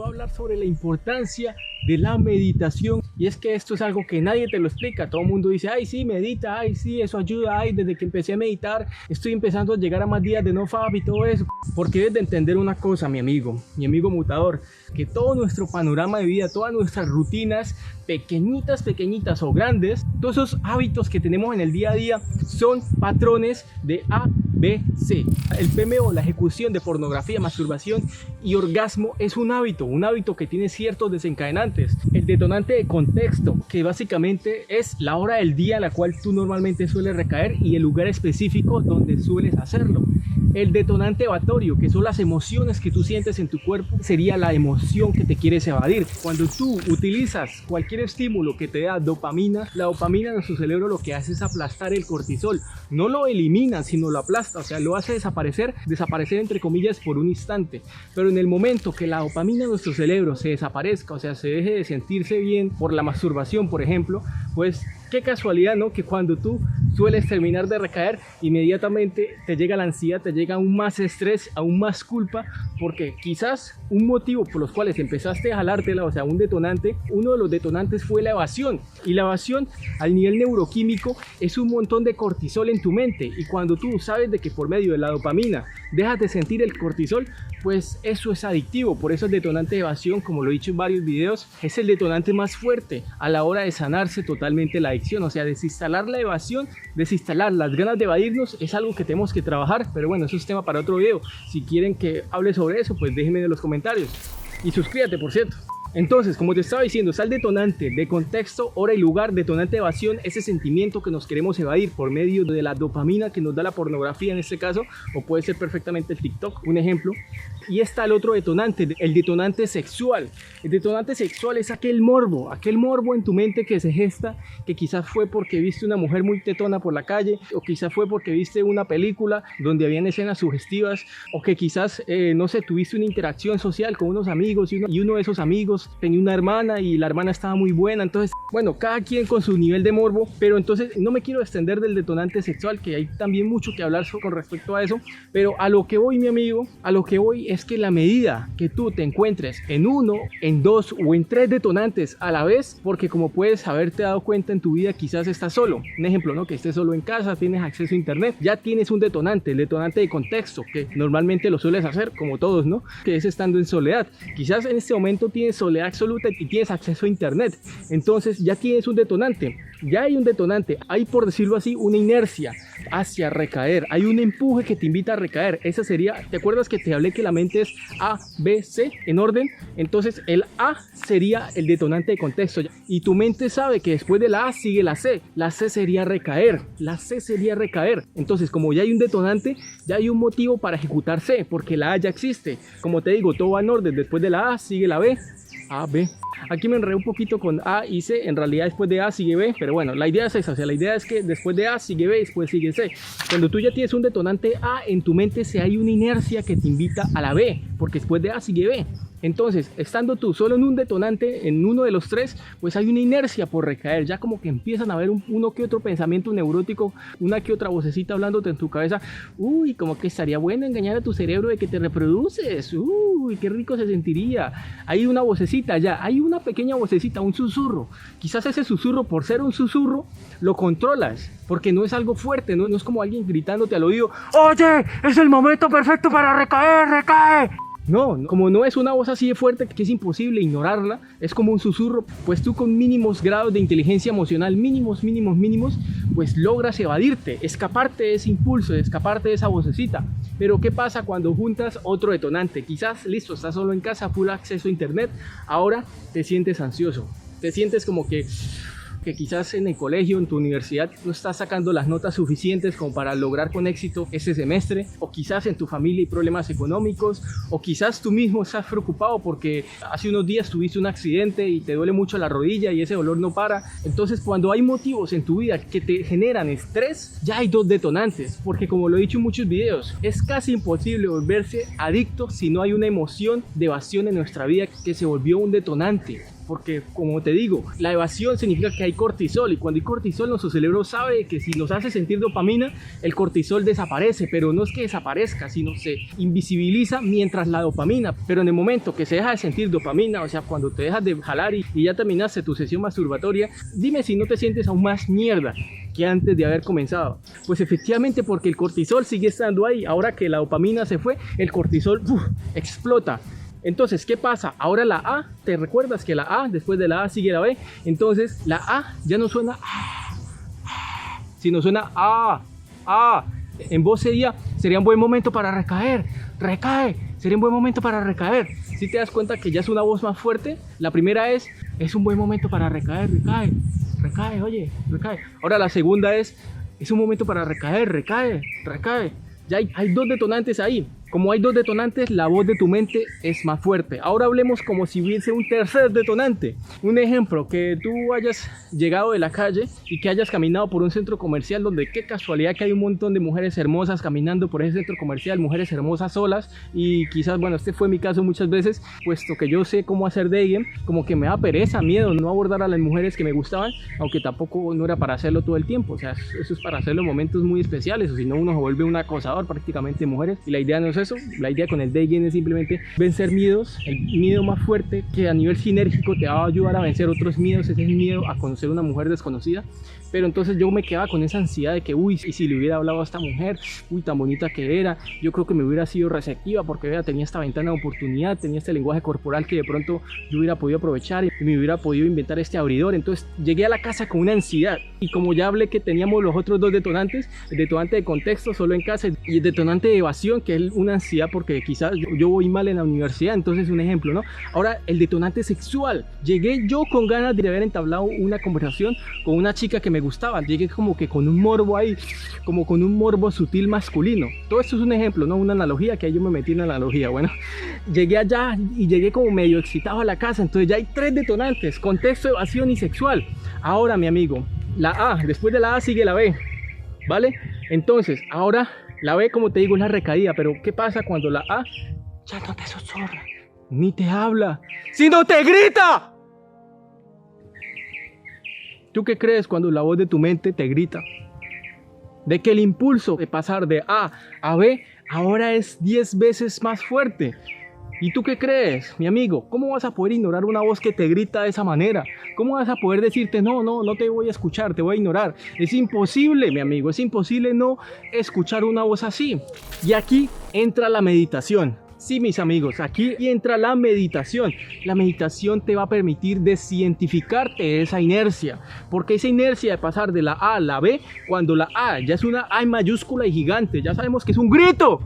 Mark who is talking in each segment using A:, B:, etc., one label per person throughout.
A: voy a hablar sobre la importancia de la meditación. Y es que esto es algo que nadie te lo explica. Todo el mundo dice, ay sí, medita, ay sí, eso ayuda, ay desde que empecé a meditar estoy empezando a llegar a más días de NoFap y todo eso. Porque debes de entender una cosa, mi amigo mutador, que todo nuestro panorama de vida, todas nuestras rutinas, pequeñitas o grandes, todos esos hábitos que tenemos en el día a día son patrones de A, B, C. El PMO, la ejecución de pornografía, masturbación y orgasmo es un hábito que tiene ciertos desencadenantes. El detonante de contexto, que básicamente es la hora del día en la cual tú normalmente sueles recaer y el lugar específico donde sueles hacerlo. El detonante evatorio, que son las emociones que tú sientes en tu cuerpo, sería la emoción que te quieres evadir. Cuando tú utilizas cualquier estímulo que te da dopamina, la dopamina en nuestro cerebro lo que hace es aplastar el cortisol. No lo elimina, sino lo aplasta, o sea, lo hace desaparecer entre comillas por un instante. Pero en el momento que la dopamina en nuestro cerebro se desaparezca, o sea, se deje de sentirse bien por la masturbación, por ejemplo, pues qué casualidad, ¿no? Que cuando tú sueles terminar de recaer, inmediatamente te llega la ansiedad, te llega aún más estrés, aún más culpa, porque quizás un motivo por los cuales empezaste a jalártela, o sea, un detonante, uno de los detonantes fue la evasión. Y la evasión al nivel neuroquímico es un montón de cortisol en tu mente. Y cuando tú sabes de que por medio de la dopamina dejas de sentir el cortisol, pues eso es adictivo. Por eso el detonante de evasión, como lo he dicho en varios videos, es el detonante más fuerte a la hora de sanarse totalmente la adicción. O sea, desinstalar la evasión, desinstalar las ganas de evadirnos es algo que tenemos que trabajar, pero bueno, eso es tema para otro video. Si quieren que hable sobre eso, pues déjenme en los comentarios y suscríbete, por cierto. Entonces, como te estaba diciendo, está el detonante de contexto, hora y lugar, detonante de evasión, ese sentimiento que nos queremos evadir por medio de la dopamina que nos da la pornografía en este caso, o puede ser perfectamente el TikTok, un ejemplo. Y está el otro detonante, el detonante sexual. El detonante sexual es aquel morbo en tu mente que se gesta, que quizás fue porque viste una mujer muy tetona por la calle, o quizás fue porque viste una película donde habían escenas sugestivas, o que quizás, no sé, tuviste una interacción social con unos amigos y uno de esos amigos tenía una hermana y la hermana estaba muy buena. Entonces, bueno, cada quien con su nivel de morbo, pero entonces no me quiero extender del detonante sexual, que hay también mucho que hablar con respecto a eso, pero a lo que voy, mi amigo, a lo que voy es que la medida que tú te encuentres en uno, en dos o en tres detonantes a la vez, porque como puedes haberte dado cuenta en tu vida, quizás estás solo, un ejemplo, ¿no? Que estés solo en casa, tienes acceso a internet, ya tienes un detonante, el detonante de contexto, que normalmente lo sueles hacer, como todos, ¿no? Que es estando en soledad. Quizás en este momento tienes soledad absoluta y tienes acceso a internet, entonces ya tienes un detonante, ya hay un detonante, hay, por decirlo así, una inercia hacia recaer, hay un empuje que te invita a recaer. Esa sería, ¿te acuerdas que te hablé que la mente es A, B, C en orden? Entonces el A sería el detonante de contexto y tu mente sabe que después de la A sigue la C sería recaer, la C sería recaer. Entonces, como ya hay un detonante, ya hay un motivo para ejecutar C, porque la A ya existe. Como te digo, todo va en orden, después de la A sigue la B, A, B. Aquí me enredé un poquito con A y C, en realidad después de A sigue B, pero bueno, la idea es esa, o sea, la idea es que después de A sigue B, después sigue C. Cuando tú ya tienes un detonante A en tu mente, se hay una inercia que te invita a la B, porque después de A sigue B. Entonces, estando tú solo en un detonante, en uno de los tres, pues hay una inercia por recaer, ya como que empiezan a ver uno que otro pensamiento neurótico, una que otra vocecita hablándote en tu cabeza, uy, como que estaría bueno engañar a tu cerebro de que te reproduces, uy, qué rico se sentiría. Hay una vocecita ya, hay una pequeña vocecita, un susurro, quizás ese susurro, por ser un susurro, lo controlas, porque no es algo fuerte, no es como alguien gritándote al oído, oye, es el momento perfecto para recaer, recae. No, como no es una voz así de fuerte que es imposible ignorarla, es como un susurro, pues tú con mínimos grados de inteligencia emocional, mínimos, pues logras evadirte, escaparte de ese impulso, escaparte de esa vocecita. Pero ¿qué pasa cuando juntas otro detonante? Quizás, listo, estás solo en casa, full acceso a internet, ahora te sientes ansioso, te sientes como que quizás en el colegio, en tu universidad, no estás sacando las notas suficientes como para lograr con éxito ese semestre, o quizás en tu familia hay problemas económicos, o quizás tú mismo estás preocupado porque hace unos días tuviste un accidente y te duele mucho la rodilla y ese dolor no para. Entonces, cuando hay motivos en tu vida que te generan estrés, ya hay dos detonantes, porque como lo he dicho en muchos videos, es casi imposible volverse adicto si no hay una emoción de evasión en nuestra vida que se volvió un detonante. porque como te digo, la evasión significa que hay cortisol, y cuando hay cortisol nuestro cerebro sabe que si nos hace sentir dopamina, el cortisol desaparece, pero no es que desaparezca, sino se invisibiliza mientras la dopamina. Pero en el momento que se deja de sentir dopamina, o sea, cuando te dejas de jalar y ya terminaste tu sesión masturbatoria, dime si no te sientes aún más mierda que antes de haber comenzado. Pues efectivamente, porque el cortisol sigue estando ahí. Ahora que la dopamina se fue, el cortisol explota. Entonces, ¿qué pasa? Ahora la A, ¿te recuerdas que la A, después de la A sigue la B? Entonces, la A ya no suena sino suena A. En voz sería un buen momento para recaer. Recae, sería un buen momento para recaer. Si te das cuenta que ya es una voz más fuerte, la primera es un buen momento para recaer, recae, oye, recae. Ahora la segunda es un momento para recaer, recae. Ya hay dos detonantes ahí. Como hay dos detonantes, la voz de tu mente es más fuerte. Ahora hablemos como si hubiese un tercer detonante. Un ejemplo, que tú hayas llegado de la calle y que hayas caminado por un centro comercial donde qué casualidad que hay un montón de mujeres hermosas caminando por ese centro comercial, mujeres hermosas solas, y quizás, bueno, este fue mi caso muchas veces, puesto que yo sé cómo hacer dating, como que me da pereza, miedo no abordar a las mujeres que me gustaban, aunque tampoco no era para hacerlo todo el tiempo, o sea, eso es para hacerlo en momentos muy especiales, o si no uno se vuelve un acosador prácticamente de mujeres, y la idea no es eso. La idea con el dating es simplemente vencer miedos. El miedo más fuerte que a nivel sinérgico te va a ayudar a vencer otros miedos es el miedo a conocer a una mujer desconocida. Pero entonces yo me quedaba con esa ansiedad de que, uy, y si le hubiera hablado a esta mujer, uy, tan bonita que era, yo creo que me hubiera sido receptiva porque vea, tenía esta ventana de oportunidad, tenía este lenguaje corporal que de pronto yo hubiera podido aprovechar y me hubiera podido inventar este abridor. Entonces llegué a la casa con una ansiedad, y como ya hablé que teníamos los otros dos detonantes, el detonante de contexto solo en casa y el detonante de evasión, que es una ansiedad porque quizás yo voy mal en la universidad, entonces un ejemplo, ¿no? Ahora el detonante sexual, llegué yo con ganas de haber entablado una conversación con una chica que me gustaba, llegué como que con un morbo ahí, como con un morbo sutil masculino. Todo esto es un ejemplo, ¿no? Una analogía, que ahí yo me metí en la analogía. Bueno, llegué allá y llegué como medio excitado a la casa, entonces ya hay tres detonantes: contexto, evasión y sexual. Ahora, mi amigo, la A, después de la A sigue la B, ¿vale? Entonces, ahora la B, como te digo, es la recaída, pero ¿qué pasa cuando la A ya no te susurra, ni te habla, sino te grita? ¿Tú qué crees cuando la voz de tu mente te grita? De que el impulso de pasar de A a B ahora es 10 veces más fuerte. ¿Y tú qué crees, mi amigo? ¿Cómo vas a poder ignorar una voz que te grita de esa manera? ¿Cómo vas a poder decirte, no te voy a escuchar, te voy a ignorar? Es imposible, mi amigo, es imposible no escuchar una voz así. Y aquí entra la meditación. Sí, mis amigos, aquí entra la meditación. La meditación te va a permitir desidentificarte de esa inercia, porque esa inercia de pasar de la A a la B, cuando la A ya es una A mayúscula y gigante, ya sabemos que es un grito,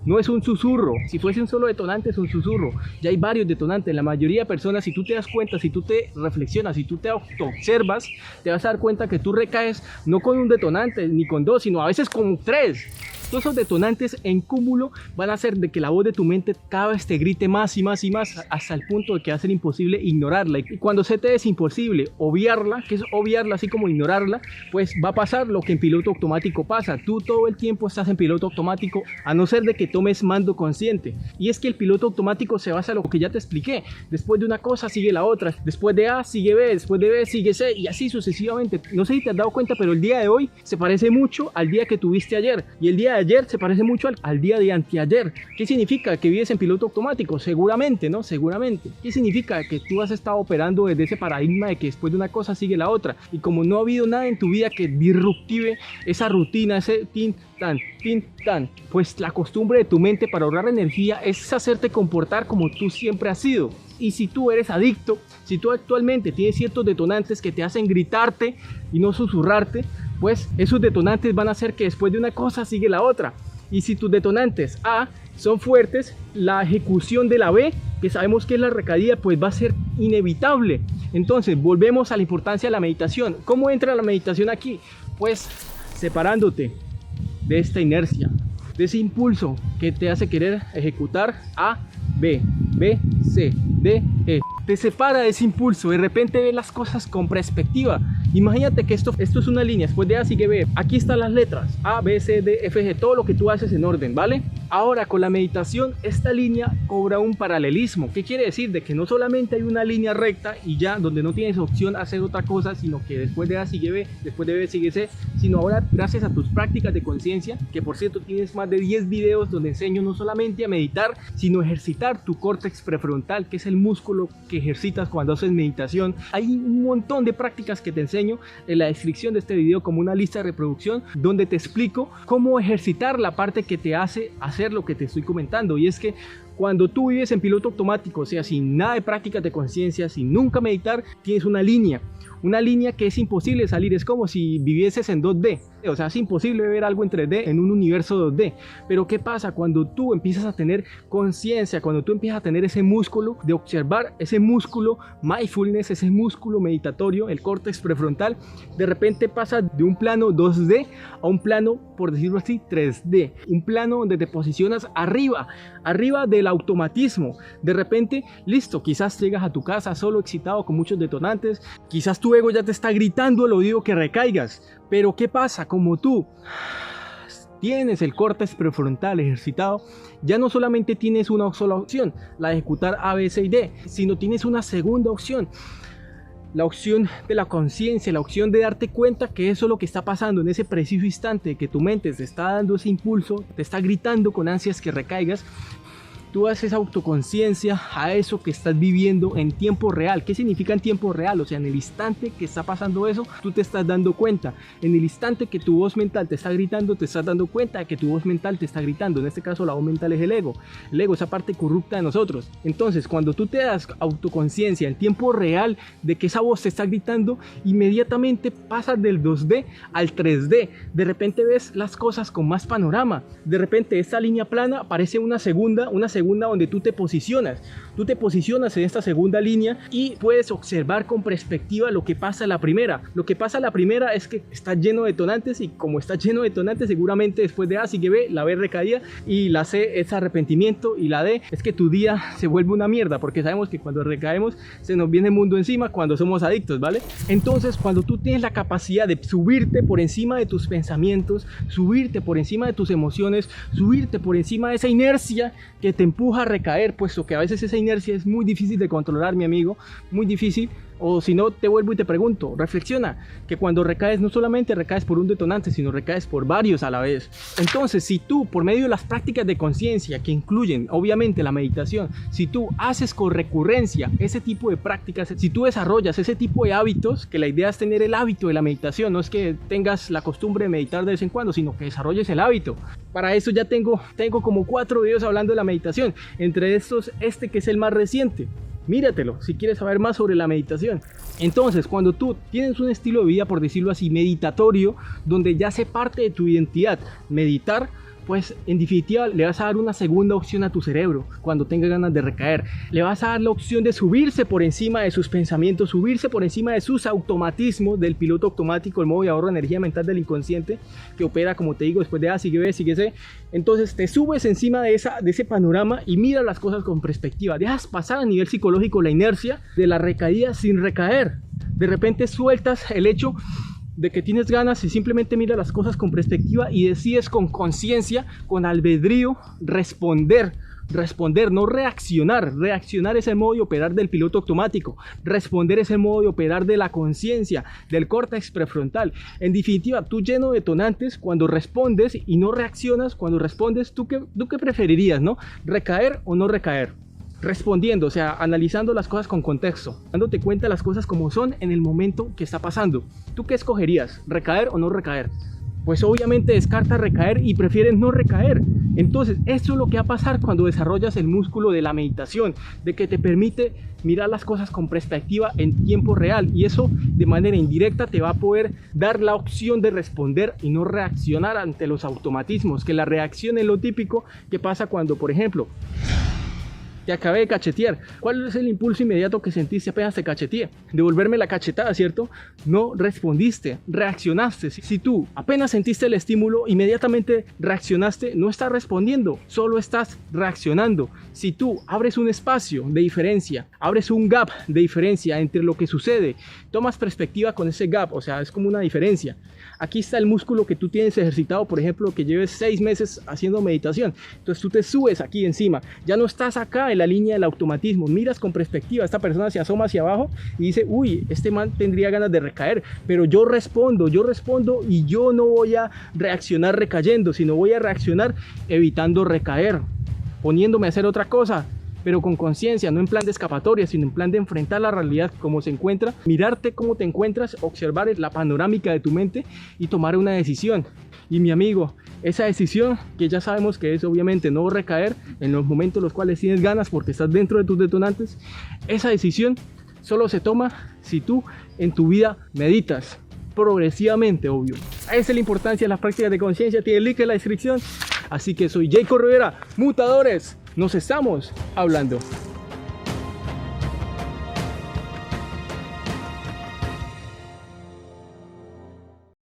A: no es un susurro. Si fuese un solo detonante es un susurro, ya hay varios detonantes. La mayoría de personas, si tú te das cuenta, si tú te reflexionas, si tú te autoobservas, te vas a dar cuenta que tú recaes no con un detonante ni con dos, sino a veces con tres. Todos esos detonantes en cúmulo van a hacer de que la voz de tu mente cada vez te grite más y más y más, hasta el punto de que va a ser imposible ignorarla. Y cuando se te es imposible obviarla, que es obviarla así como ignorarla, pues va a pasar lo que en piloto automático pasa. Tú todo el tiempo estás en piloto automático, a no ser de que tomes mando consciente. Y es que el piloto automático se basa en lo que ya te expliqué. Después de una cosa sigue la otra, después de A sigue B, después de B sigue C, y así sucesivamente. No sé si te has dado cuenta, pero el día de hoy se parece mucho al día que tuviste ayer, y el día de ayer se parece mucho al día de anteayer. ¿Qué significa? Que vives en piloto automático, seguramente, ¿no? Seguramente. ¿Qué significa? Que tú has estado operando desde ese paradigma de que después de una cosa sigue la otra, y como no ha habido nada en tu vida que disruptive esa rutina, ese tin tan, pues la costumbre de tu mente para ahorrar energía es hacerte comportar como tú siempre has sido. Y si tú eres adicto, si tú actualmente tienes ciertos detonantes que te hacen gritarte y no susurrarte, pues esos detonantes van a hacer que después de una cosa sigue la otra. Y si tus detonantes A son fuertes, la ejecución de la B, que sabemos que es la recaída, pues va a ser inevitable. Entonces volvemos a la importancia de la meditación. ¿Cómo entra la meditación aquí? Pues separándote de esta inercia, de ese impulso que te hace querer ejecutar A, B, B, C, D, E. Te separa de ese impulso, de repente ves las cosas con perspectiva Imagínate que esto es una línea, después de A sigue B. Aquí están las letras A, B, C, D, F, G, todo lo que tú haces en orden, ¿vale? Ahora con la meditación esta línea cobra un paralelismo. ¿Qué quiere decir? De que no solamente hay una línea recta y ya donde no tienes opción a hacer otra cosa, sino que después de A sigue B, después de B sigue C, sino ahora gracias a tus prácticas de conciencia, que por cierto tienes más de 10 videos donde enseño no solamente a meditar, sino ejercitar tu córtex prefrontal, que es el músculo que ejercitas cuando haces meditación. Hay un montón de prácticas que te enseño en la descripción de este video como una lista de reproducción donde te explico cómo ejercitar la parte que te hace hacer lo que te estoy comentando, y es que cuando tú vives en piloto automático, o sea, sin nada de prácticas de conciencia, sin nunca meditar, tienes una línea que es imposible salir. Es como si vivieses en 2D, o sea, es imposible ver algo en 3D en un universo 2D. Pero ¿qué pasa? Cuando tú empiezas a tener conciencia, cuando tú empiezas a tener ese músculo de observar, ese músculo mindfulness, ese músculo meditatorio, el córtex prefrontal, de repente pasa de un plano 2D a un plano, por decirlo así, 3D, un plano donde te posicionas arriba del automatismo. De repente, listo, quizás llegas a tu casa solo, excitado, con muchos detonantes, quizás tu ego ya te está gritando al oído que recaigas, pero ¿qué pasa? Como tú tienes el córtex prefrontal ejercitado, ya no solamente tienes una sola opción, la de ejecutar A, B, C y D, sino tienes una segunda opción, la opción de la conciencia, la opción de darte cuenta que eso es lo que está pasando en ese preciso instante, que tu mente te está dando ese impulso, te está gritando con ansias que recaigas. Tú haces autoconciencia a eso que estás viviendo en tiempo real. ¿Qué significa en tiempo real? O sea, en el instante que está pasando eso, tú te estás dando cuenta. En el instante que tu voz mental te está gritando, te estás dando cuenta de que tu voz mental te está gritando. En este caso, la voz mental es el ego. El ego, esa parte corrupta de nosotros. Entonces, cuando tú te das autoconciencia en tiempo real de que esa voz te está gritando, inmediatamente pasas del 2D al 3D. De repente ves las cosas con más panorama. De repente, esta línea plana aparece una segunda donde tú te posicionas en esta segunda línea y puedes observar con perspectiva lo que pasa en la primera. Lo que pasa en la primera es que está lleno de detonantes, y como está lleno de detonantes, seguramente después de A sigue B, la B recaída, y la C es arrepentimiento, y la D es que tu día se vuelve una mierda, porque sabemos que cuando recaemos se nos viene el mundo encima cuando somos adictos, ¿vale? Entonces, cuando tú tienes la capacidad de subirte por encima de tus pensamientos, subirte por encima de tus emociones, subirte por encima de esa inercia que te empuja a recaer, puesto que a veces esa inercia es muy difícil de controlar, mi amigo, muy difícil. O si no, te vuelvo y te pregunto, reflexiona que cuando recaes no solamente recaes por un detonante, sino recaes por varios a la vez. Entonces, si tú, por medio de las prácticas de conciencia, que incluyen obviamente la meditación, si tú haces con recurrencia ese tipo de prácticas, si tú desarrollas ese tipo de hábitos, que la idea es tener el hábito de la meditación, no es que tengas la costumbre de meditar de vez en cuando, sino que desarrolles el hábito. Para eso ya tengo como 4 videos hablando de la meditación, entre estos este que es el más reciente. Míratelo si quieres saber más sobre la meditación. Entonces, cuando tú tienes un estilo de vida, por decirlo así, meditatorio, donde ya hace parte de tu identidad meditar, pues en definitiva le vas a dar una segunda opción a tu cerebro cuando tenga ganas de recaer. Le vas a dar la opción de subirse por encima de sus pensamientos, subirse por encima de sus automatismos del piloto automático, el modo de ahorro de energía mental del inconsciente, que opera, como te digo, después de A, sigue B, sigue C. Entonces te subes encima de ese panorama y miras las cosas con perspectiva. Dejas pasar a nivel psicológico la inercia de la recaída sin recaer. De repente sueltas el hecho de que tienes ganas y simplemente miras las cosas con perspectiva y decides con conciencia, con albedrío, responder, no reaccionar. Reaccionar es el modo de operar del piloto automático. Responder es el modo de operar de la conciencia, del córtex prefrontal. En definitiva, tú lleno de detonantes, cuando respondes y no reaccionas, cuando respondes, ¿tú qué preferirías, no? ¿Recaer o no recaer? Respondiendo, o sea, analizando las cosas con contexto, dándote cuenta de las cosas como son en el momento que está pasando. ¿Tú qué escogerías? ¿Recaer o no recaer? Pues obviamente descartas recaer y prefieres no recaer. Entonces, esto es lo que va a pasar cuando desarrollas el músculo de la meditación, de que te permite mirar las cosas con perspectiva en tiempo real, y eso de manera indirecta te va a poder dar la opción de responder y no reaccionar ante los automatismos, que la reacción es lo típico que pasa cuando, por ejemplo, te acabé de cachetear. ¿Cuál es el impulso inmediato que sentiste apenas te cacheteé? Devolverme la cachetada, ¿cierto? No respondiste, reaccionaste. Si tú apenas sentiste el estímulo, inmediatamente reaccionaste, no estás respondiendo, solo estás reaccionando. Si tú abres un espacio de diferencia, abres un gap de diferencia entre lo que sucede, tomas perspectiva con ese gap, o sea, es como una diferencia. Aquí está el músculo que tú tienes ejercitado, por ejemplo, que lleves 6 meses haciendo meditación. Entonces tú te subes aquí encima, ya no estás acá en la línea del automatismo, miras con perspectiva, esta persona se asoma hacia abajo y dice, uy, este man tendría ganas de recaer, pero yo respondo y yo no voy a reaccionar recayendo, sino voy a reaccionar evitando recaer, poniéndome a hacer otra cosa, pero con conciencia, no en plan de escapatoria, sino en plan de enfrentar la realidad como se encuentra, mirarte cómo te encuentras, observar la panorámica de tu mente y tomar una decisión. Y mi amigo, esa decisión que ya sabemos que es obviamente no recaer en los momentos en los cuales tienes ganas porque estás dentro de tus detonantes, esa decisión solo se toma si tú en tu vida meditas progresivamente, obvio. Esa es la importancia de las prácticas de conciencia, tiene el link en la descripción. Así que soy Jacob Rivera, Mutadores. Nos estamos hablando.